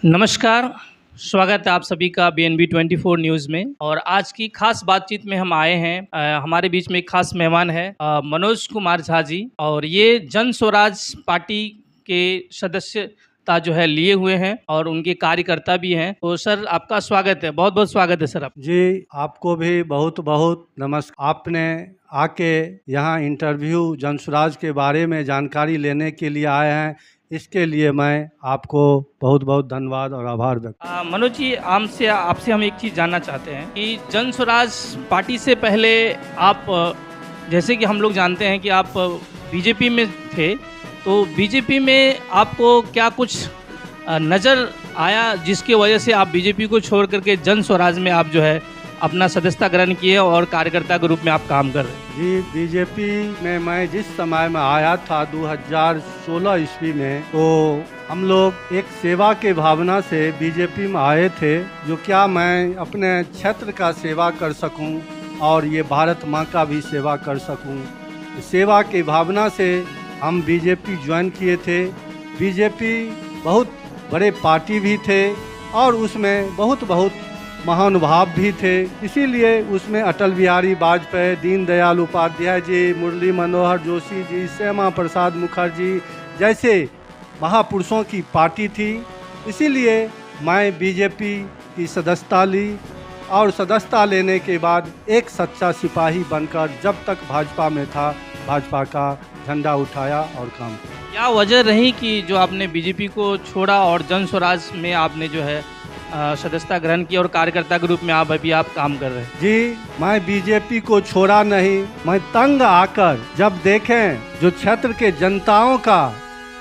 नमस्कार, स्वागत है आप सभी का BNB 24 न्यूज़ में। और आज की खास बातचीत में हम आए हैं। हमारे बीच में एक खास मेहमान है मनोज कुमार झा जी, और ये जन स्वराज पार्टी के सदस्यता जो है लिए हुए हैं और उनके कार्यकर्ता भी हैं। तो सर, आपका स्वागत है, बहुत बहुत स्वागत है सर। आप जी, आपको भी बहुत बहुत नमस्कार। आपने आके यहाँ इंटरव्यू जन स्वराज के बारे में जानकारी लेने के लिए आए हैं, इसके लिए मैं आपको बहुत बहुत धन्यवाद और आभार व्यक्त। मनोज जी, आपसे हम एक चीज़ जानना चाहते हैं कि जन स्वराज पार्टी से पहले आप, जैसे कि हम लोग जानते हैं कि आप बीजेपी में थे, तो बीजेपी में आपको क्या कुछ नज़र आया जिसकी वजह से आप बीजेपी को छोड़ करके जन स्वराज में आप जो है अपना सदस्यता ग्रहण किए और कार्यकर्ता के रूप में आप काम कर रहे हैं? जी, बीजेपी में मैं जिस समय में आया था 2016 ईस्वी में, तो हम लोग एक सेवा के भावना से बीजेपी में आए थे, जो क्या मैं अपने क्षेत्र का सेवा कर सकूं और ये भारत माँ का भी सेवा कर सकूं। सेवा के भावना से हम बीजेपी ज्वाइन किए थे। बीजेपी बहुत बड़े पार्टी भी थे और उसमें बहुत महानुभाव भी थे, इसीलिए उसमें अटल बिहारी वाजपेयी, दीनदयाल उपाध्याय जी, मुरली मनोहर जोशी जी, श्यामा प्रसाद मुखर्जी जैसे महापुरुषों की पार्टी थी। इसीलिए मैं बीजेपी की सदस्यता ली और सदस्यता लेने के बाद एक सच्चा सिपाही बनकर जब तक भाजपा में था, भाजपा का झंडा उठाया और काम किया। क्या वजह रही कि जो आपने बीजेपी को छोड़ा और जन स्वराज में आपने जो है सदस्यता ग्रहण की और कार्यकर्ता के रूप में आप काम कर रहे हैं? जी, मैं बीजेपी को छोड़ा नहीं, मैं तंग आकर जब देखें जो क्षेत्र के जनताओं का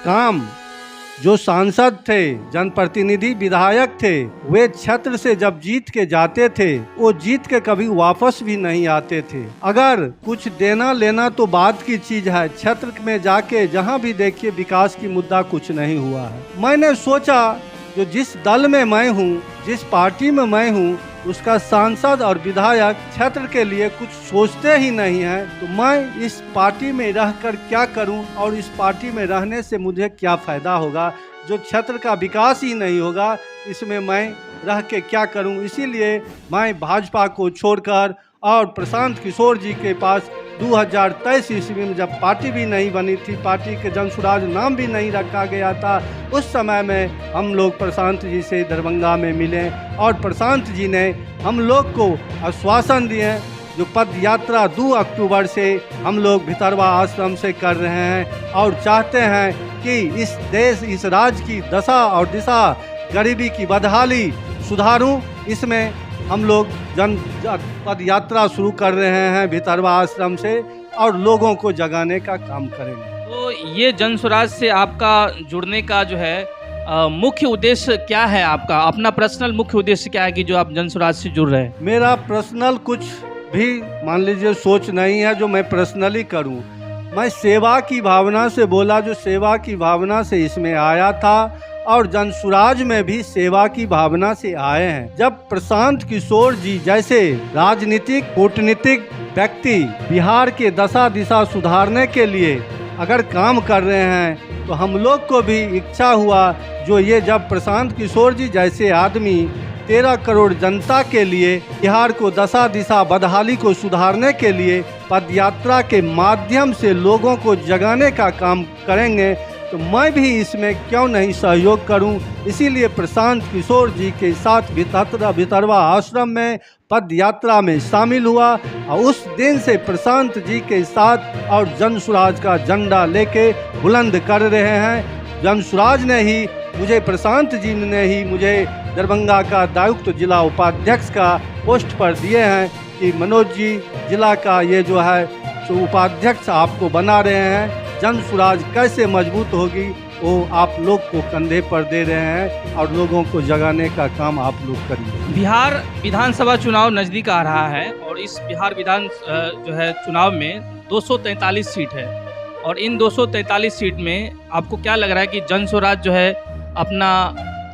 काम, जो सांसद थे, जनप्रतिनिधि, विधायक थे, वे क्षेत्र से जब जीत के जाते थे, वो जीत के कभी वापस भी नहीं आते थे। अगर कुछ देना लेना तो बात की चीज है, क्षेत्र में जाके जहाँ भी देखिए विकास की मुद्दा कुछ नहीं हुआ है। मैंने सोचा जो जिस दल में मैं हूँ, जिस पार्टी में मैं हूँ, उसका सांसद और विधायक क्षेत्र के लिए कुछ सोचते ही नहीं है, तो मैं इस पार्टी में रहकर क्या करूं और इस पार्टी में रहने से मुझे क्या फ़ायदा होगा। जो क्षेत्र का विकास ही नहीं होगा, इसमें मैं रह के क्या करूं। इसीलिए मैं भाजपा को छोड़कर और प्रशांत किशोर जी के पास 2023 ईस्वी में जब पार्टी भी नहीं बनी थी, पार्टी के जन स्वराज नाम भी नहीं रखा गया था, उस समय में हम लोग प्रशांत जी से दरभंगा में मिले और प्रशांत जी ने हम लोग को आश्वासन दिए जो पद यात्रा 2 अक्टूबर से हम लोग भितरवा आश्रम से कर रहे हैं और चाहते हैं कि इस देश, इस राज्य की दशा और दिशा, गरीबी की बदहाली सुधारूं। इसमें हम लोग जन पद यात्रा शुरू कर रहे हैं भितरवा आश्रम से और लोगों को जगाने का काम करेंगे। तो ये जन स्वराज से आपका जुड़ने का जो है मुख्य उद्देश्य क्या है? आपका अपना पर्सनल मुख्य उद्देश्य क्या है कि जो आप जन स्वराज से जुड़ रहे हैं? मेरा पर्सनल कुछ भी मान लीजिए सोच नहीं है जो मैं पर्सनली करूं। मैं सेवा की भावना से बोला, जो सेवा की भावना से इसमें आया था और जन स्वराज में भी सेवा की भावना से आए हैं। जब प्रशांत किशोर जी जैसे राजनीतिक, कूटनीतिक व्यक्ति बिहार के दशा दिशा सुधारने के लिए अगर काम कर रहे हैं, तो हम लोग को भी इच्छा हुआ जो ये जब प्रशांत किशोर जी जैसे आदमी 13 करोड़ जनता के लिए बिहार को दशा दिशा बदहाली को सुधारने के लिए पदयात्रा के माध्यम से लोगों को जगाने का काम करेंगे, तो मैं भी इसमें क्यों नहीं सहयोग करूं। इसीलिए प्रशांत किशोर जी के साथ भितरवा आश्रम में पद यात्रा में शामिल हुआ और उस दिन से प्रशांत जी के साथ और जन स्वराज का झंडा लेके बुलंद कर रहे हैं। जन स्वराज ने ही मुझे, प्रशांत जी ने ही मुझे दरभंगा का दायुक्त जिला उपाध्यक्ष का पोस्ट पर दिए हैं कि मनोज जी, जिला का ये जो है उपाध्यक्ष आपको बना रहे हैं। जन स्वराज कैसे मजबूत होगी वो आप लोग को कंधे पर दे रहे हैं और लोगों को जगाने का काम आप लोग करिए। बिहार विधानसभा चुनाव नज़दीक आ रहा है और इस बिहार विधान जो है चुनाव में 243 सीट है और इन 243 सीट में आपको क्या लग रहा है कि जन स्वराज जो है अपना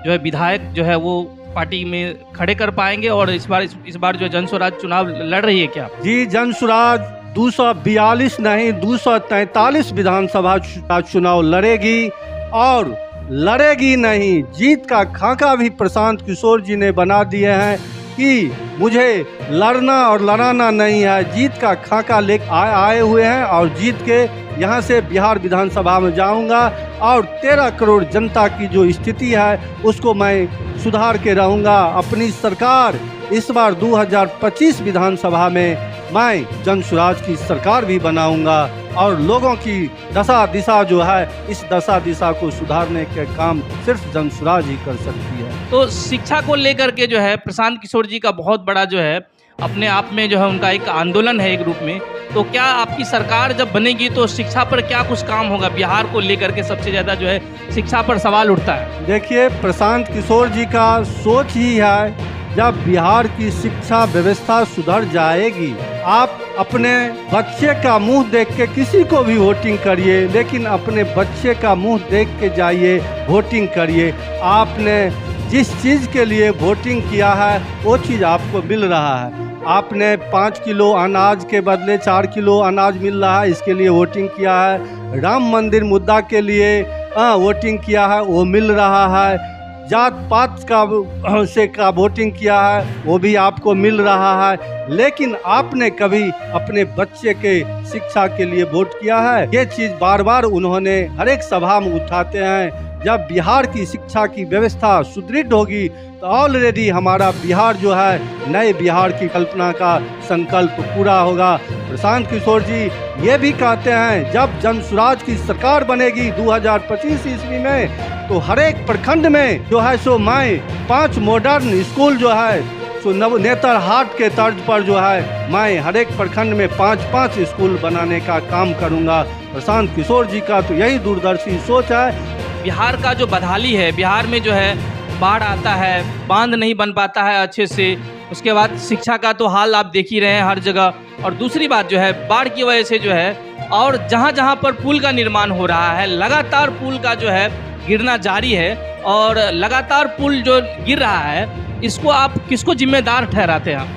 जो है विधायक जो है वो पार्टी में खड़े कर पाएंगे और इस बार जो जन स्वराज चुनाव लड़ रही है क्या? जी, जन स्वराज 242 नहीं 243 विधानसभा का चुनाव लड़ेगी और लड़ेगी नहीं। जीत का खाका भी प्रशांत किशोर जी ने बना दिए हैं कि मुझे लड़ना और लड़ाना नहीं है। जीत का खाका ले आए हुए हैं और जीत के यहाँ से बिहार विधानसभा में जाऊंगा और 13 करोड़ जनता की जो स्थिति है उसको मैं सुधार के रहूंगा। अपनी सरकार इस बार 2025 विधानसभा में मैं जन स्वराज की सरकार भी बनाऊंगा और लोगों की दशा दिशा जो है इस दशा दिशा को सुधारने के काम सिर्फ जन स्वराज ही कर सकती है। तो शिक्षा को लेकर के जो है प्रशांत किशोर जी का बहुत बड़ा जो है अपने आप में जो है उनका एक आंदोलन है एक रूप में। तो क्या आपकी सरकार जब बनेगी तो शिक्षा पर क्या कुछ काम होगा? बिहार को लेकर के सबसे ज़्यादा जो है शिक्षा पर सवाल उठता है। देखिए, प्रशांत किशोर जी का सोच ही है जब बिहार की शिक्षा व्यवस्था सुधर जाएगी। आप अपने बच्चे का मुंह देख के किसी को भी वोटिंग करिए, लेकिन अपने बच्चे का मुंह देख के जाइए, वोटिंग करिए। आपने जिस चीज़ के लिए वोटिंग किया है वो चीज़ आपको मिल रहा है। आपने 5 किलो अनाज के बदले 4 किलो अनाज मिल रहा है, इसके लिए वोटिंग किया है। राम मंदिर मुद्दा के लिए वोटिंग किया है, वो मिल रहा है। जात पात का वोटिंग किया है, वो भी आपको मिल रहा है। लेकिन आपने कभी अपने बच्चे के शिक्षा के लिए वोट किया है? ये चीज़ बार बार उन्होंने हर एक सभा में उठाते हैं। जब बिहार की शिक्षा की व्यवस्था सुदृढ़ होगी तो ऑलरेडी हमारा बिहार जो है नए बिहार की कल्पना का संकल्प पूरा होगा। प्रशांत किशोर जी ये भी कहते हैं जब जन स्वराज की सरकार बनेगी 2025 ईस्वी में तो हर एक प्रखंड में जो है सो मैं 5 मॉडर्न स्कूल जो है सो नेतरहाट के तर्ज पर जो है मैं हर एक प्रखंड में 5-5 स्कूल बनाने का काम करूंगा। प्रशांत किशोर जी का तो यही दूरदर्शी सोच है। बिहार का जो बदहाली है, बिहार में जो है बाढ़ आता है, बांध नहीं बन पाता है अच्छे से। उसके बाद शिक्षा का तो हाल आप देख ही रहे हैं हर जगह। और दूसरी बात जो है बाढ़ की वजह से जो है और जहाँ जहाँ पर पुल का निर्माण हो रहा है लगातार पुल का जो है गिरना जारी है और लगातार पुल जो गिर रहा है इसको आप किसको जिम्मेदार ठहराते हैं?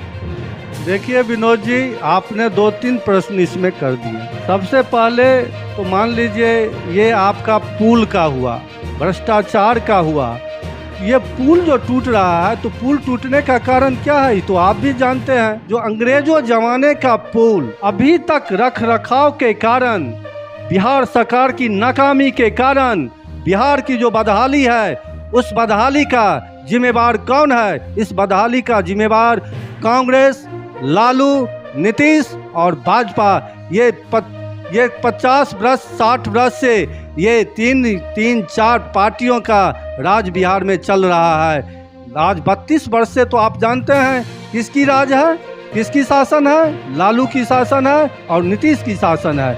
देखिए विनोद जी, आपने 2-3 प्रश्न इसमें कर दिए। सबसे पहले तो मान लीजिए ये आपका पुल का हुआ, भ्रष्टाचार का हुआ। ये पुल जो टूट रहा है तो पुल टूटने का कारण क्या है तो आप भी जानते हैं। जो अंग्रेजों जमाने का पुल अभी तक रख रखाव के कारण, बिहार सरकार की नाकामी के कारण बिहार की जो बदहाली है उस बदहाली का जिम्मेवार कौन है? इस बदहाली का जिम्मेवार कांग्रेस, लालू, नीतीश और भाजपा। ये 50 वर्ष 60 वर्ष से ये 3-4 पार्टियों का राज बिहार में चल रहा है। आज 32 वर्ष से तो आप जानते हैं किसकी राज है, किसकी शासन है? लालू की शासन है और नीतीश की शासन है,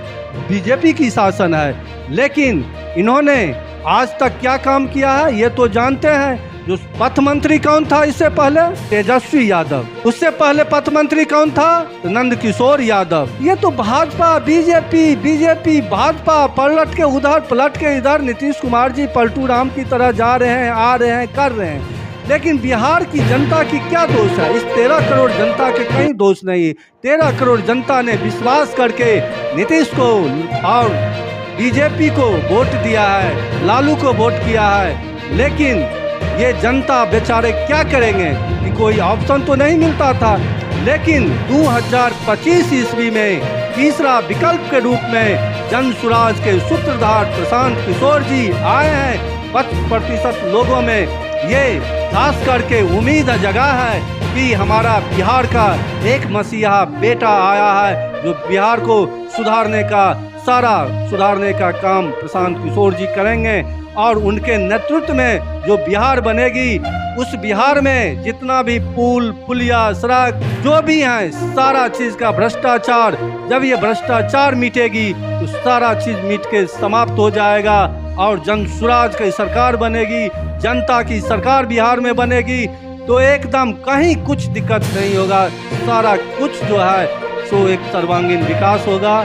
बीजेपी की शासन है। लेकिन इन्होंने आज तक क्या काम किया है ये तो जानते हैं। जो पथ मंत्री कौन था इससे पहले? तेजस्वी यादव। उससे पहले पथ मंत्री कौन था? नंद किशोर यादव। ये तो भाजपा, बीजेपी भाजपा पलट के उधर पलट के इधर। नीतीश कुमार जी पलटू राम की तरह जा रहे हैं, आ रहे हैं, कर रहे हैं। लेकिन बिहार की जनता की क्या दोष है? इस 13 करोड़ जनता के कहीं दोष नहीं। 13 करोड़ जनता ने विश्वास करके नीतीश को और बीजेपी को वोट दिया है, लालू को वोट किया है। लेकिन ये जनता बेचारे क्या करेंगे कि कोई ऑप्शन तो नहीं मिलता था। लेकिन 2025 ईस्वी में तीसरा विकल्प के रूप में जन स्वराज के सूत्रधार प्रशांत किशोर जी आए हैं। 5% लोगों में ये खास करके उम्मीद जगा है कि हमारा बिहार का एक मसीहा बेटा आया है जो बिहार को सुधारने का काम प्रशांत किशोर जी करेंगे। और उनके नेतृत्व में जो बिहार बनेगी उस बिहार में जितना भी पुल पुलिया सड़क जो भी है सारा चीज़ का भ्रष्टाचार, जब ये भ्रष्टाचार मिटेगी तो सारा चीज़ मिट के समाप्त हो जाएगा और जन स्वराज की सरकार बनेगी, जनता की सरकार बिहार में बनेगी तो एकदम कहीं कुछ दिक्कत नहीं होगा। सारा कुछ जो है सो एक सर्वांगीण विकास होगा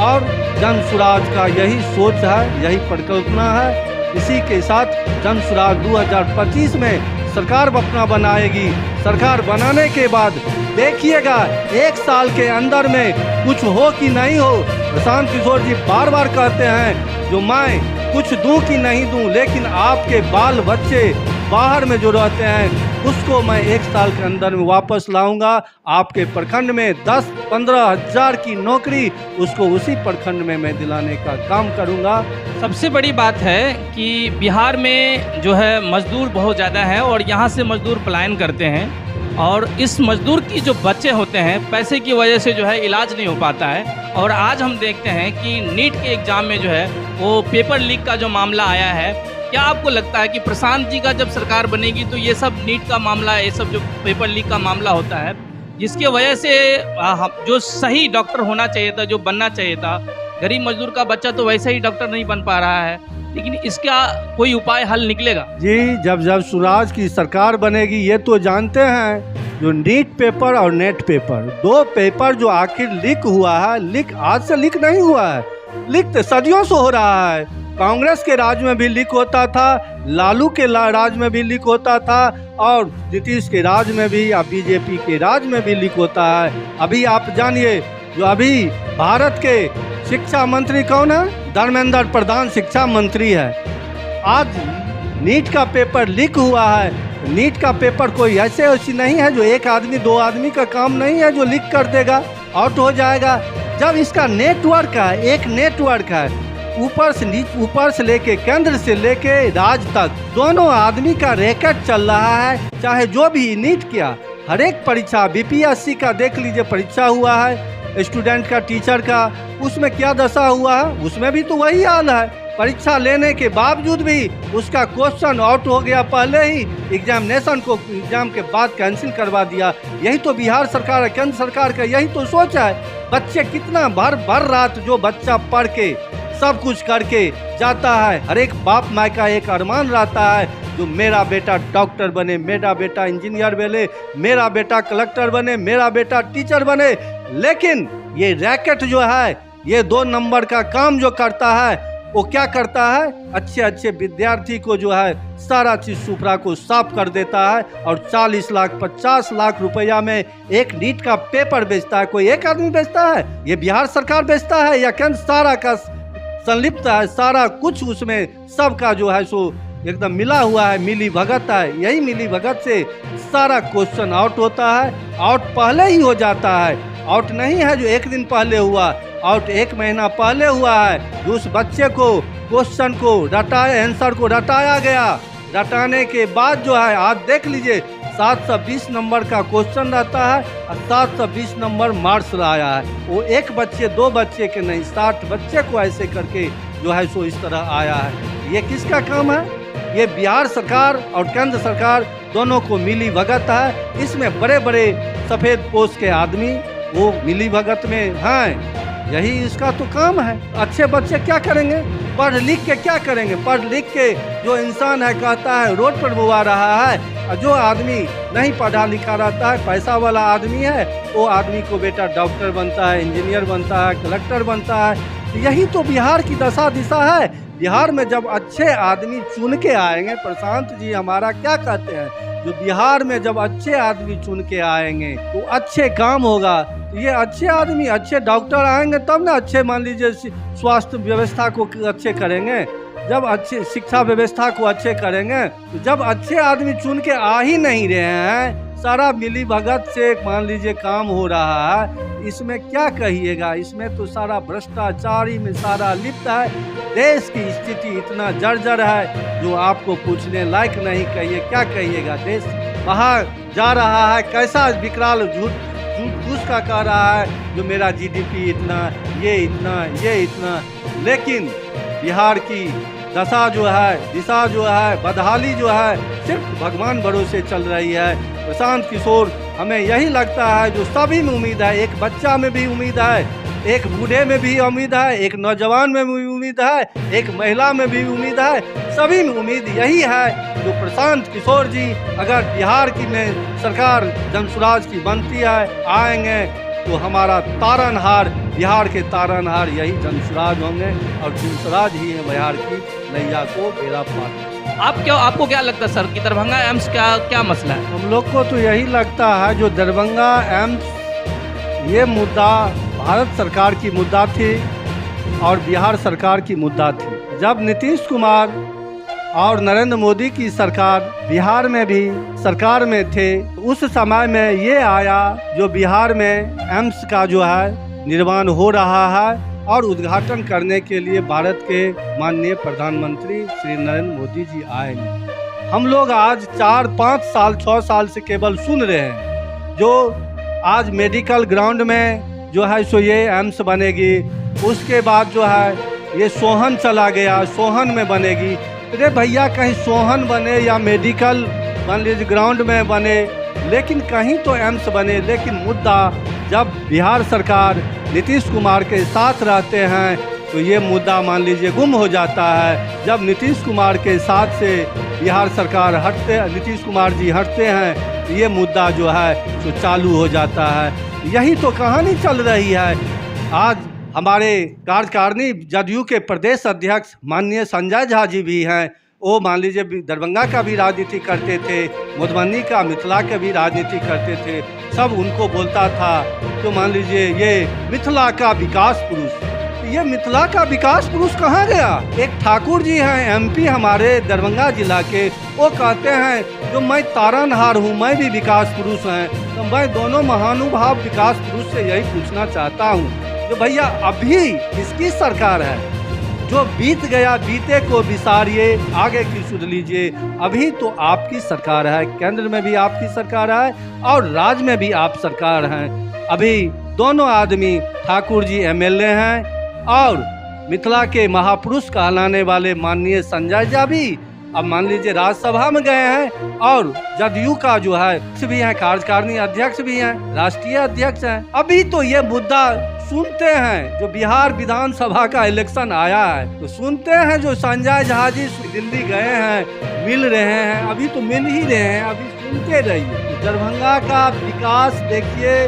और जन स्वराज का यही सोच है, यही परिकल्पना है। इसी के साथ जन स्वराज 2025 में सरकार अपना बनाएगी। सरकार बनाने के बाद देखिएगा 1 साल के अंदर में कुछ हो कि नहीं हो। प्रशांत किशोर जी बार बार कहते हैं जो मैं कुछ दूं कि नहीं दूं, लेकिन आपके बाल बच्चे बाहर में जो रहते हैं उसको मैं 1 साल के अंदर में वापस लाऊंगा। आपके प्रखंड में 10-15 हज़ार की नौकरी उसको उसी प्रखंड में मैं दिलाने का काम करूंगा। सबसे बड़ी बात है कि बिहार में जो है मजदूर बहुत ज़्यादा है और यहाँ से मजदूर पलायन करते हैं और इस मजदूर की जो बच्चे होते हैं पैसे की वजह से जो है इलाज नहीं हो पाता है। और आज हम देखते हैं कि नीट के एग्ज़ाम में जो है वो पेपर लीक का जो मामला आया है, क्या आपको लगता है कि प्रशांत जी का जब सरकार बनेगी तो ये सब नीट का मामला, ये सब जो पेपर लीक का मामला होता है जिसकी वजह से जो सही डॉक्टर होना चाहिए था, जो बनना चाहिए था, गरीब मजदूर का बच्चा तो वैसे ही डॉक्टर नहीं बन पा रहा है, लेकिन इसका कोई उपाय हल निकलेगा? जी, जब स्वराज की सरकार बनेगी ये तो जानते हैं, जो नीट पेपर और नेट पेपर 2 पेपर जो आखिर लीक हुआ है, लीक आज से लीक नहीं हुआ है, लीक तो सदियों से हो रहा है। कांग्रेस के राज में भी लीक होता था, लालू के राज में भी लीक होता था और नीतीश के राज में भी या बीजेपी के राज में भी लीक होता है। अभी आप जानिए, जो अभी भारत के शिक्षा मंत्री कौन है? धर्मेंद्र प्रधान शिक्षा मंत्री है। आज नीट का पेपर लीक हुआ है। नीट का पेपर कोई ऐसी नहीं है जो 1 आदमी 2 आदमी का काम नहीं है जो लीक कर देगा, आउट हो जाएगा। जब इसका नेटवर्क है, एक नेटवर्क है, ऊपर से लेके केंद्र से लेके राज्य तक दोनों आदमी का रैकेट चल रहा है। चाहे जो भी नीट किया, हर एक परीक्षा बीपीएससी का देख लीजिए, परीक्षा हुआ है स्टूडेंट का, टीचर का, उसमें क्या दशा हुआ है, उसमें भी तो वही हाल है। परीक्षा लेने के बावजूद भी उसका क्वेश्चन आउट हो गया, पहले ही एग्जामिनेशन को एग्जाम के बाद कैंसिल करवा दिया। यही तो बिहार सरकार है, केंद्र सरकार का यही तो सोच है। बच्चे कितना भर रात जो बच्चा पढ़ के सब कुछ करके जाता है, हर एक बाप माँ का एक अरमान रहता है जो मेरा बेटा डॉक्टर बने, मेरा बेटा इंजीनियर बने, मेरा बेटा कलेक्टर बने, मेरा बेटा टीचर बने। लेकिन ये रैकेट जो है, ये 2 नंबर का काम जो करता है, वो क्या करता है, अच्छे विद्यार्थी को जो है सारा चीज सुपरा को साफ कर देता है और 40 लाख 50 लाख रुपया में एक नीट का पेपर बेचता है। कोई एक आदमी बेचता है? ये बिहार सरकार बेचता है या केंद्र सारा का संलिप्त है? सारा कुछ उसमें सबका जो है सो एकदम मिला हुआ है, मिली भगत है। यही मिली भगत से सारा क्वेश्चन आउट होता है। आउट पहले ही हो जाता है, आउट नहीं है जो 1 दिन पहले हुआ, आउट 1 महीना पहले हुआ है। उस बच्चे को क्वेश्चन को रटाया, आंसर को रटाया गया, रटाने के बाद जो है आज देख लीजिए 720 नंबर का क्वेश्चन रहता है और 720 नंबर मार्क्स आया है। वो 1 बच्चे 2 बच्चे के नहीं, 60 बच्चे को ऐसे करके जो है सो इस तरह आया है। ये किसका काम है? ये बिहार सरकार और केंद्र सरकार दोनों को मिली भगत है। इसमें बड़े बड़े सफ़ेद पोस्ट के आदमी वो मिली भगत में हैं। यही इसका तो काम है। अच्छे बच्चे क्या करेंगे? पढ़ लिख के क्या करेंगे? पढ़ लिख के जो इंसान है कहता है रोड पर बुआ रहा है, और जो आदमी नहीं पढ़ा लिखा रहता है, पैसा वाला आदमी है, वो आदमी को बेटा डॉक्टर बनता है, इंजीनियर बनता है, कलेक्टर बनता है। यही तो बिहार की दशा दिशा है। बिहार में जब अच्छे आदमी चुन के आएंगे, प्रशांत जी हमारा क्या कहते हैं, जो बिहार में जब अच्छे आदमी चुन के आएंगे तो अच्छे काम होगा। तो ये अच्छे आदमी, अच्छे डॉक्टर आएंगे तब ना अच्छे, मान लीजिए स्वास्थ्य व्यवस्था को अच्छे करेंगे, जब अच्छे शिक्षा व्यवस्था को अच्छे करेंगे। तो जब अच्छे आदमी चुन के आ ही नहीं रहे हैं, सारा मिली भगत से मान लीजिए काम हो रहा है, इसमें क्या कहिएगा? इसमें तो सारा भ्रष्टाचारी में सारा लिप्त है। देश की स्थिति इतना जर्जर है जो आपको पूछने लायक नहीं। कहिए क्या कहिएगा? देश बाहर जा रहा है, कैसा विकराल झूठ का कह रहा है जो मेरा जीडीपी इतना, ये इतना। लेकिन बिहार की दशा जो है, दिशा जो है, बदहाली जो है सिर्फ भगवान भरोसे चल रही है। प्रशांत किशोर, हमें यही लगता है जो सभी में उम्मीद है, एक बच्चा में भी उम्मीद है, एक बूढ़े में भी उम्मीद है, एक नौजवान में भी उम्मीद है, एक महिला में भी उम्मीद है, सभी में उम्मीद यही है जो प्रशांत किशोर जी अगर बिहार की में सरकार जनसुराज की बनती है, आएंगे तो हमारा तारनहार, बिहार के तारनहार यही जनसुराज होंगे और जनसुराज ही है बिहार की नैया को बेड़ा पार। आपको क्या लगता है सर कि दरभंगा एम्स क्या मसला है? हम लोग को तो यही लगता है जो दरभंगा एम्स, ये मुद्दा भारत सरकार की मुद्दा थी और बिहार सरकार की मुद्दा थी। जब नीतीश कुमार और नरेंद्र मोदी की सरकार बिहार में भी सरकार में थे, उस समय में ये आया जो बिहार में एम्स का जो है निर्माण हो रहा है और उद्घाटन करने के लिए भारत के माननीय प्रधानमंत्री श्री नरेंद्र मोदी जी आएंगे। हम लोग आज 4, 5 साल 6 साल से केवल सुन रहे हैं जो आज मेडिकल ग्राउंड में जो है सो ये एम्स बनेगी, उसके बाद जो है ये सोहन चला गया, सोहन में बनेगी। अरे भैया कहीं सोहन बने या मेडिकल मान लीजिए ग्राउंड में बने, लेकिन कहीं तो एम्स बने। लेकिन मुद्दा जब बिहार सरकार नीतीश कुमार के साथ रहते हैं तो ये मुद्दा मान लीजिए गुम हो जाता है। जब नीतीश कुमार के साथ से बिहार सरकार नीतीश कुमार जी हटते हैं तो ये मुद्दा जो है तो चालू हो जाता है। यही तो कहानी चल रही है। आज हमारे कार्यकारिणी जदयू के प्रदेश अध्यक्ष माननीय संजय झा जी भी हैं, वो मान लीजिए दरभंगा का भी राजनीति करते थे, मधुबनी का मिथिला का भी राजनीति करते थे। सब उनको बोलता था तो मान लीजिए ये मिथिला का विकास पुरुष, ये मिथिला का विकास पुरुष कहाँ गया। एक ठाकुर जी हैं एमपी हमारे दरभंगा जिला के, वो कहते हैं जो मैं तारनहार हूँ, मैं भी विकास पुरुष हैं। तो मैं दोनों महानुभाव विकास पुरुष से यही पूछना चाहता हूँ तो भैया अभी किसकी सरकार है। जो बीत गया बीते को विसारिए, आगे की सुध लीजिए। अभी तो आपकी सरकार है, केंद्र में भी आपकी सरकार है और राज्य में भी आप सरकार हैं। अभी दोनों आदमी ठाकुर जी एमएलए हैं और मिथिला के महापुरुष कहलाने वाले माननीय संजय झा भी अब मान लीजिए राज्यसभा में गए हैं और जदयू का जो है भी हैं, कार्यकारिणी अध्यक्ष भी हैं, राष्ट्रीय अध्यक्ष हैं। अभी तो ये मुद्दा सुनते हैं जो बिहार विधानसभा का इलेक्शन आया है तो सुनते हैं जो संजय झा जी दिल्ली गए हैं, मिल रहे हैं, अभी तो मिल ही रहे हैं, अभी सुनते रहिए। दरभंगा का विकास देखिए,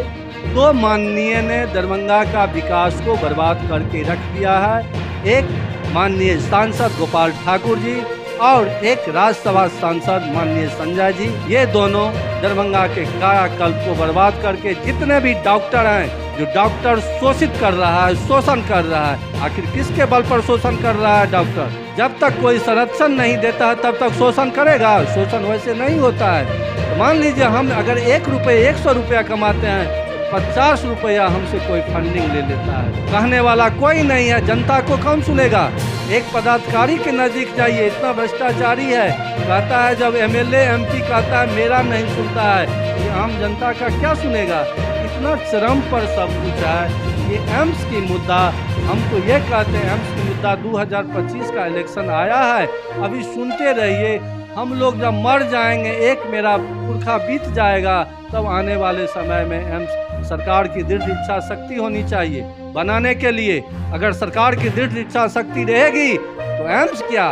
दो माननीय ने दरभंगा का विकास को बर्बाद करके रख दिया है। एक माननीय सांसद गोपाल ठाकुर जी और एक राज्यसभा सांसद माननीय संजय जी, ये दोनों दरभंगा के कायाकल्प को बर्बाद करके जितने भी डॉक्टर हैं, जो डॉक्टर शोषित कर रहा है, शोषण कर रहा है। आखिर किसके बल पर शोषण कर रहा है डॉक्टर? जब तक कोई संरक्षण नहीं देता है तब तक शोषण करेगा। शोषण वैसे नहीं होता है। तो मान लीजिए हम अगर 100 रुपया कमाते हैं, 50 रुपया हमसे कोई फंडिंग ले लेता है। कहने वाला कोई नहीं है, जनता को कौन सुनेगा। एक पदाधिकारी के नजदीक जाइए, इतना भ्रष्टाचारी है, कहता है जब एमएलए एमपी कहता है मेरा नहीं सुनता है, ये आम जनता का क्या सुनेगा। इतना चरम पर सब कुछ है। ये एम्स की मुद्दा, हम तो ये कहते हैं एम्स की मुद्दा 2025 का इलेक्शन आया है, अभी सुनते रहिए। हम लोग जब मर जाएंगे, एक मेरा पुरखा बीत जाएगा, तब आने वाले समय में एम्स सरकार की दृढ़ इच्छा शक्ति होनी चाहिए बनाने के लिए। अगर सरकार की दृढ़ इच्छा शक्ति रहेगी तो एम्स क्या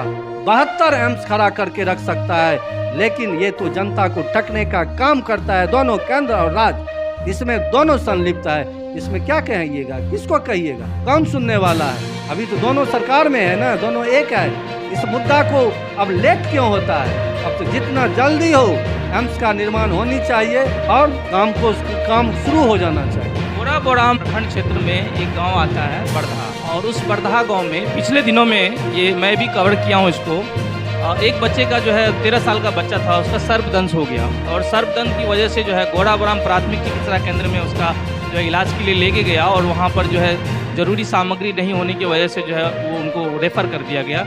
72 एम्स खड़ा करके रख सकता है। लेकिन ये तो जनता को ठगने का काम करता है, दोनों केंद्र और राज्य इसमें दोनों संलिप्त है। इसमें क्या कहिएगा, किसको कहिएगा, कौन सुनने वाला है। अभी तो दोनों सरकार में है ना, दोनों एक है। इस मुद्दा को अब लेट क्यों होता है। अब तो जितना जल्दी हो एम्स का निर्माण होनी चाहिए और काम शुरू हो जाना चाहिए। गोराबोराम प्रखंड क्षेत्र में एक गांव आता है बरधा, और उस बरधा गांव में पिछले दिनों में ये मैं भी कवर किया हूँ इसको, एक बच्चे का जो है 13 साल का बच्चा था, उसका सर्पदंश हो गया और सर्पदंश की वजह से जो है गोराबोराम प्राथमिक चिकित्सा केंद्र में उसका जो है इलाज के लिए लेके गया और वहाँ पर जो है ज़रूरी सामग्री नहीं होने की वजह से जो है वो उनको रेफ़र कर दिया गया,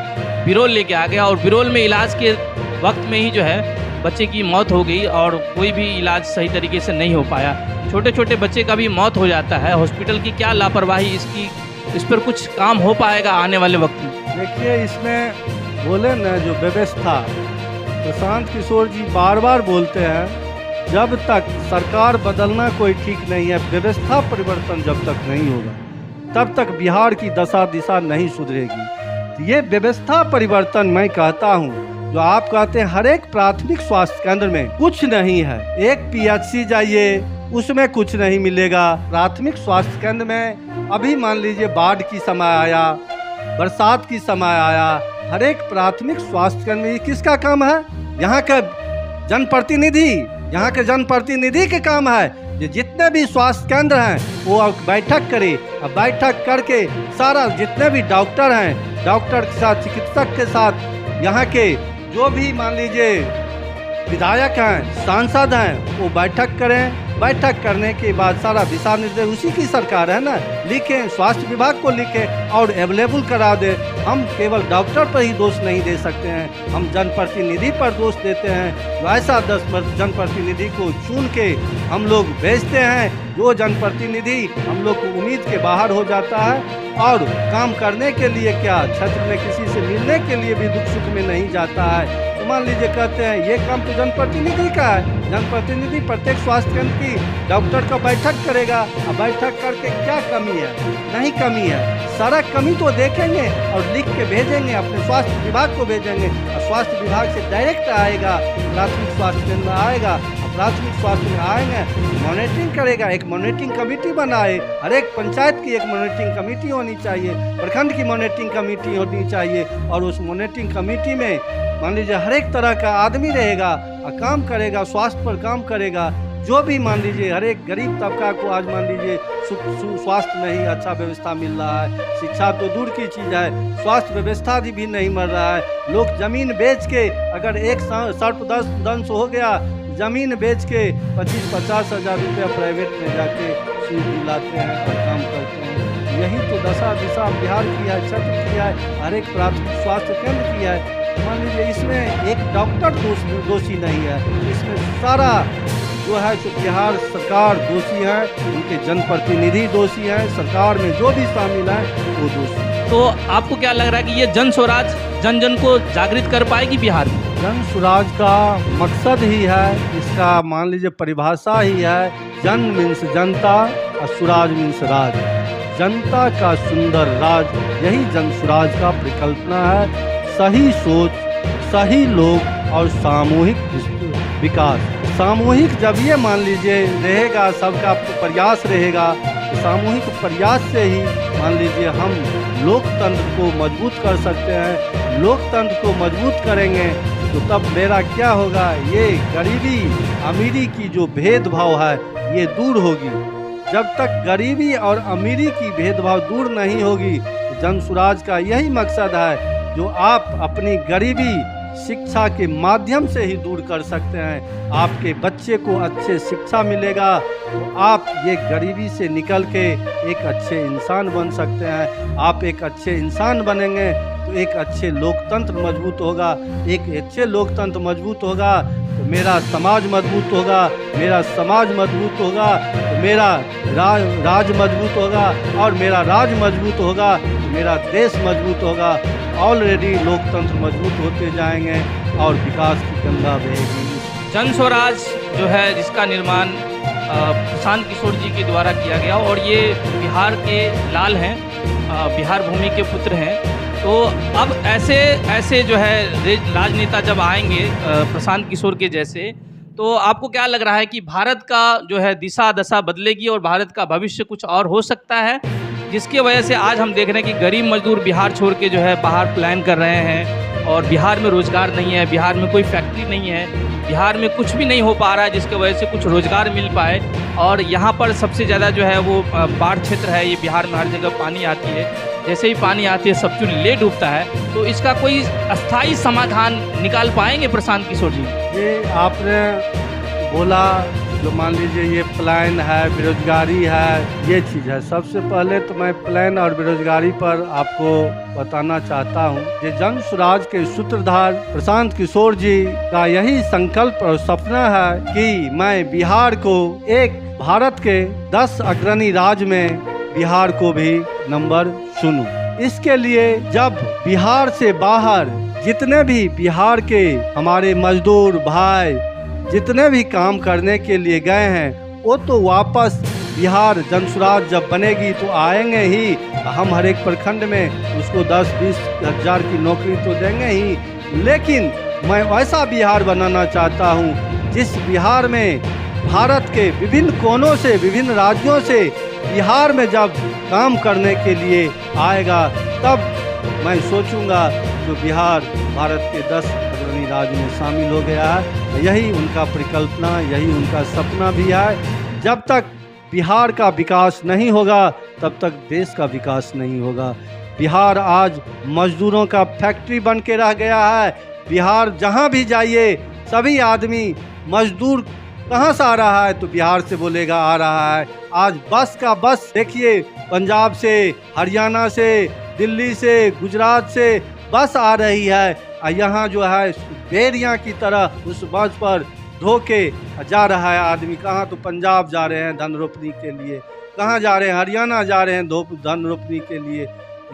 बिरोल लेके आ गया और बिरोल में इलाज के वक्त में ही जो है बच्चे की मौत हो गई और कोई भी इलाज सही तरीके से नहीं हो पाया। छोटे छोटे बच्चे का भी मौत हो जाता है। हॉस्पिटल की क्या लापरवाही, इस पर कुछ काम हो पाएगा आने वाले वक्त में? देखिए इसमें बोले न जो व्यवस्था, प्रशांत किशोर जी बार बार बोलते हैं जब तक सरकार बदलना कोई ठीक नहीं है, व्यवस्था परिवर्तन जब तक नहीं होगा तब तक बिहार की दशा दिशा नहीं सुधरेगी। ये व्यवस्था परिवर्तन मैं कहता हूँ, जो आप कहते हैं हर एक प्राथमिक स्वास्थ्य केंद्र में कुछ नहीं है। एक पीएचसी जाइए उसमें कुछ नहीं मिलेगा। प्राथमिक स्वास्थ्य केंद्र में अभी मान लीजिए बाढ़ की समय आया, बरसात की समय आया, हर एक प्राथमिक स्वास्थ्य केंद्र में किसका काम है? यहाँ का जनप्रतिनिधि के काम है। ये जितने भी स्वास्थ्य केंद्र हैं वो बैठक करे और बैठक करके सारा जितने भी डॉक्टर हैं डॉक्टर के साथ, चिकित्सक के साथ, यहाँ के जो भी मान लीजिए विधायक हैं, सांसद हैं, वो बैठक करें। बैठक करने के बाद सारा दिशा निर्देश, उसी की सरकार है ना, लिखें, स्वास्थ्य विभाग को लिखें और अवेलेबल करा दे। हम केवल डॉक्टर पर ही दोष नहीं दे सकते हैं, हम जनप्रतिनिधि पर दोष देते हैं। वैसा 10 जनप्रतिनिधि को चुन के हम लोग भेजते हैं, जो जनप्रतिनिधि हम लोग को उम्मीद के बाहर हो जाता है और काम करने के लिए क्या, क्षेत्र में किसी से मिलने के लिए भी दुख सुख में नहीं जाता है। तो मान लीजिए कहते हैं ये काम तो जनप्रतिनिधि का है, जनप्रतिनिधि प्रत्येक स्वास्थ्य केंद्र की डॉक्टर का बैठक करेगा। अब बैठक करके क्या कमी है? नहीं कमी है, सारा कमी तो देखेंगे और लिख के भेजेंगे, अपने स्वास्थ्य विभाग को भेजेंगे और स्वास्थ्य विभाग से डायरेक्ट आएगा, प्राथमिक स्वास्थ्य केंद्र में आएगा, प्राथमिक स्वास्थ्य में आएंगे, मॉनिटरिंग करेगा, एक मॉनिटरिंग कमेटी बनाए। हर एक पंचायत की एक मॉनिटरिंग कमेटी होनी चाहिए, प्रखंड की मॉनिटरिंग कमेटी होनी चाहिए और उस मॉनिटरिंग कमेटी में मान लीजिए हर एक तरह का आदमी रहेगा और काम करेगा, स्वास्थ्य पर काम करेगा। जो भी मान लीजिए हर एक गरीब तबका को आज मान लीजिए स्वास्थ्य में ही अच्छा व्यवस्था मिल रहा है, शिक्षा तो दूर की चीज़ है, स्वास्थ्य व्यवस्था भी नहीं मिल रहा है। लोग ज़मीन बेच के अगर एक सर्पदंश हो गया, ज़मीन बेच के 25-50 हज़ार रुपया प्राइवेट में जाके सुई दिलाते हैं और काम करते हैं। यही तो दशा दिशा बिहार की है, क्षेत्र की है, हर एक प्राथमिक स्वास्थ्य केंद्र की है। मान लीजिए इसमें एक डॉक्टर दोषी नहीं है, इसमें सारा जो है जो बिहार सरकार दोषी है, उनके जनप्रतिनिधि दोषी हैं, सरकार में जो भी शामिल हैं वो दोषी। तो आपको क्या लग रहा है कि ये जन स्वराज जन जन को जागृत कर पाएगी बिहार में? जन स्वराज का मकसद ही है, इसका मान लीजिए परिभाषा ही है, जन मीन्स जनता और स्वराज मीन्स राज, जनता का सुंदर राज, यही जन स्वराज का परिकल्पना है। सही सोच, सही लोग और सामूहिक विकास। सामूहिक जब ये मान लीजिए रहेगा, सबका प्रयास रहेगा, तो सामूहिक प्रयास से ही मान लीजिए हम लोकतंत्र को मजबूत कर सकते हैं। लोकतंत्र को मजबूत करेंगे तो तब मेरा क्या होगा, ये गरीबी अमीरी की जो भेदभाव है ये दूर होगी। जब तक गरीबी और अमीरी की भेदभाव दूर नहीं होगी, तो जन स्वराज का यही मकसद है, जो आप अपनी गरीबी शिक्षा के माध्यम से ही दूर कर सकते हैं। आपके बच्चे को अच्छे शिक्षा मिलेगा तो आप ये गरीबी से निकल के एक अच्छे इंसान बन सकते हैं। आप एक अच्छे इंसान बनेंगे तो एक अच्छे लोकतंत्र मजबूत होगा, एक अच्छे लोकतंत्र मजबूत होगा तो मेरा समाज मजबूत होगा, मेरा समाज मजबूत होगा तो मेरा राज मजबूत होगा, और मेरा राज मजबूत होगा तो मेरा देश मजबूत होगा। ऑलरेडी लोकतंत्र मजबूत होते जाएंगे और विकास की गंगा बहेगी। जन स्वराज जो है जिसका निर्माण प्रशांत किशोर जी के द्वारा किया गया और ये बिहार के लाल हैं, बिहार भूमि के पुत्र हैं। तो अब ऐसे जो है राजनेता जब आएंगे प्रशांत किशोर के जैसे, तो आपको क्या लग रहा है कि भारत का जो है दिशा दशा बदलेगी और भारत का भविष्य कुछ और हो सकता है, जिसकी वजह से आज हम देख रहे हैं कि गरीब मजदूर बिहार छोड़ के जो है बाहर प्लान कर रहे हैं और बिहार में रोज़गार नहीं है, बिहार में कोई फैक्ट्री नहीं है, बिहार में कुछ भी नहीं हो पा रहा है जिसकी वजह से कुछ रोज़गार मिल पाए। और यहाँ पर सबसे ज़्यादा जो है वो बाढ़ क्षेत्र है, ये बिहार में हर जगह पानी आती है, जैसे ही पानी आती है सब कुछ ले डूबता है। तो इसका कोई अस्थाई समाधान निकाल पाएंगे प्रशांत किशोर जी? ये आपने बोला जो मान लीजिए ये प्लान है, बेरोजगारी है, ये चीज़ है। सबसे पहले तो मैं प्लान और बेरोजगारी पर आपको बताना चाहता हूँ। ये जन स्वराज के सूत्रधार प्रशांत किशोर जी का यही संकल्प और सपना है कि मैं बिहार को एक भारत के 10 अग्रणी राज्य में बिहार को भी नंबर चुनूं। इसके लिए जब बिहार से बाहर जितने भी बिहार के हमारे मजदूर भाई जितने भी काम करने के लिए गए हैं, वो तो वापस बिहार जन स्वराज जब बनेगी तो आएंगे ही। हम हर एक प्रखंड में उसको 10-20 हज़ार की नौकरी तो देंगे ही, लेकिन मैं वैसा बिहार बनाना चाहता हूँ जिस बिहार में भारत के विभिन्न कोनों से, विभिन्न राज्यों से बिहार में जब काम करने के लिए आएगा, तब मैं सोचूंगा जो बिहार भारत के 10 अग्रणी राज्य में शामिल हो गया है। यही उनका परिकल्पना, यही उनका सपना भी है। जब तक बिहार का विकास नहीं होगा तब तक देश का विकास नहीं होगा। बिहार आज मजदूरों का फैक्ट्री बन के रह गया है। बिहार जहाँ भी जाइए सभी आदमी मजदूर कहाँ से आ रहा है तो बिहार से बोलेगा आ रहा है। आज बस का बस देखिए, पंजाब से, हरियाणा से, दिल्ली से, गुजरात से बस आ रही है। यहाँ जो है बेरियां की तरह उस बस पर ढोके जा रहा है आदमी। कहाँ तो पंजाब जा रहे हैं धन रोपनी के लिए, कहाँ जा रहे हैं हरियाणा जा रहे हैं धन रोपनी के लिए।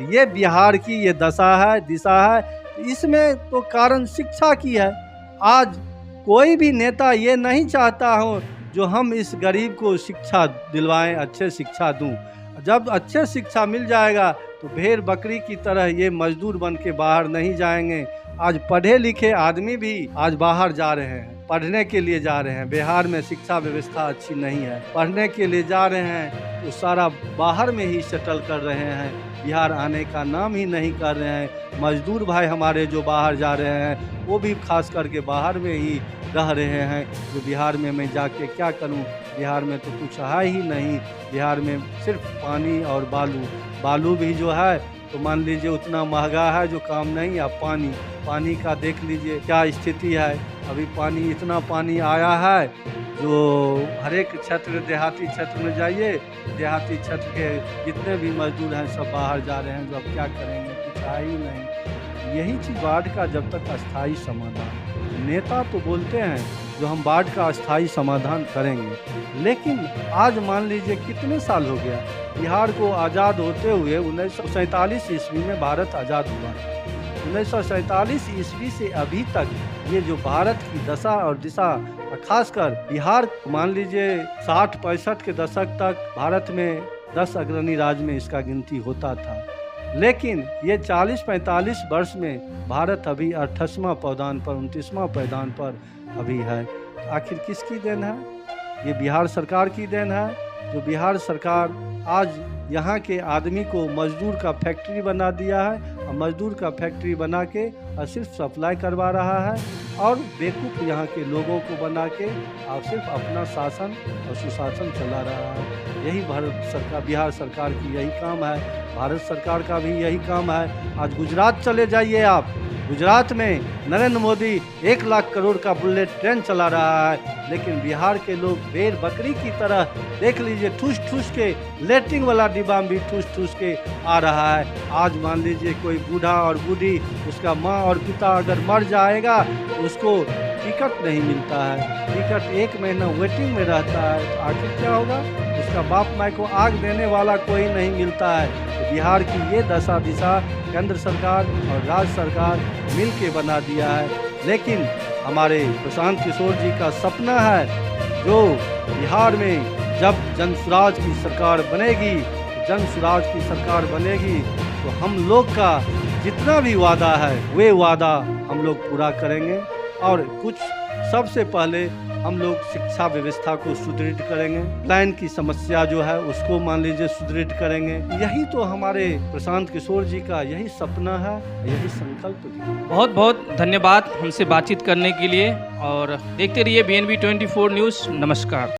ये बिहार की ये दशा है, दिशा है। इसमें तो कारण शिक्षा की है। आज कोई भी नेता ये नहीं चाहता हो जो हम इस गरीब को शिक्षा दिलवाएं, अच्छे शिक्षा दूं। जब अच्छे शिक्षा मिल जाएगा तो भेड़ बकरी की तरह ये मजदूर बन के बाहर नहीं जाएंगे। आज पढ़े लिखे आदमी भी आज बाहर जा रहे हैं, पढ़ने के लिए जा रहे हैं। बिहार में शिक्षा व्यवस्था अच्छी नहीं है, पढ़ने के लिए जा रहे हैं तो सारा बाहर में ही सेटल कर रहे हैं, बिहार आने का नाम ही नहीं कर रहे हैं। मजदूर भाई हमारे जो बाहर जा रहे हैं वो भी खास करके बाहर में ही रह रहे हैं। जो बिहार में मैं जाके क्या करूं, बिहार में तो कुछ है ही नहीं। बिहार में सिर्फ पानी और बालू भी जो है तो मान लीजिए उतना महंगा है जो काम नहीं। अब पानी का देख लीजिए क्या स्थिति है। अभी पानी, इतना पानी आया है जो हर एक क्षेत्र, देहाती क्षेत्र में जाइए, देहाती क्षेत्र के जितने भी मजदूर हैं सब बाहर जा रहे हैं। जो अब क्या करेंगे, कुछ है ही नहीं। यही चीज़ बाढ़ का जब तक अस्थायी समाधान, नेता तो बोलते हैं जो हम बाढ़ का अस्थायी समाधान करेंगे, लेकिन आज मान लीजिए कितने साल हो गया बिहार को आज़ाद होते हुए। 1947 ईस्वी में भारत आज़ाद हुआ। 1947 ईस्वी से अभी तक ये जो भारत की दशा और दिशा, खासकर बिहार, मान लीजिए 60-65 के दशक तक भारत में 10 अग्रणी राज्य में इसका गिनती होता था। लेकिन ये 40-45 वर्ष में भारत अभी 28वां पायदान पर, 29वां पायदान पर अभी है। आखिर किसकी देन है? ये बिहार सरकार की देन है। जो बिहार सरकार आज यहाँ के आदमी को मजदूर का फैक्ट्री बना दिया है और मजदूर का फैक्ट्री बना के सिर्फ सप्लाई करवा रहा है और बेवकूफ़ यहाँ के लोगों को बना के और सिर्फ अपना शासन और सुशासन चला रहा है। यही भारत सरकार, बिहार सरकार की यही काम है। भारत सरकार का भी यही काम है। आज गुजरात चले जाइए आप, गुजरात में नरेंद्र मोदी 1 लाख करोड़ का बुलेट ट्रेन चला रहा है, लेकिन बिहार के लोग भेड़ बकरी की तरह देख लीजिए ठूस ठूस के, लेटरिन वाला डिब्बा में भी ठूस ठूस के आ रहा है। आज मान लीजिए कोई बूढ़ा और बूढ़ी, उसका माँ और पिता अगर मर जाएगा तो उसको टिकट नहीं मिलता है, टिकट 1 महीना वेटिंग में रहता है। तो आखिर क्या होगा? उसका बाप माँ को आग देने वाला कोई नहीं मिलता है। तो बिहार की ये दशा दिशा केंद्र सरकार और राज्य सरकार मिल के बना दिया है। लेकिन हमारे प्रशांत किशोर जी का सपना है जो बिहार में जब जनसुराज की सरकार बनेगी, जनसुराज की सरकार बनेगी तो हम लोग का जितना भी वादा है वे वादा हम लोग पूरा करेंगे। और कुछ सबसे पहले हम लोग शिक्षा व्यवस्था को सुदृढ़ करेंगे, लाइन की समस्या जो है उसको मान लीजिए सुदृढ़ करेंगे। यही तो हमारे प्रशांत किशोर जी का यही सपना है, यही संकल्प भी। बहुत बहुत धन्यवाद हमसे बातचीत करने के लिए और देखते रहिए BNB 24 न्यूज़। नमस्कार।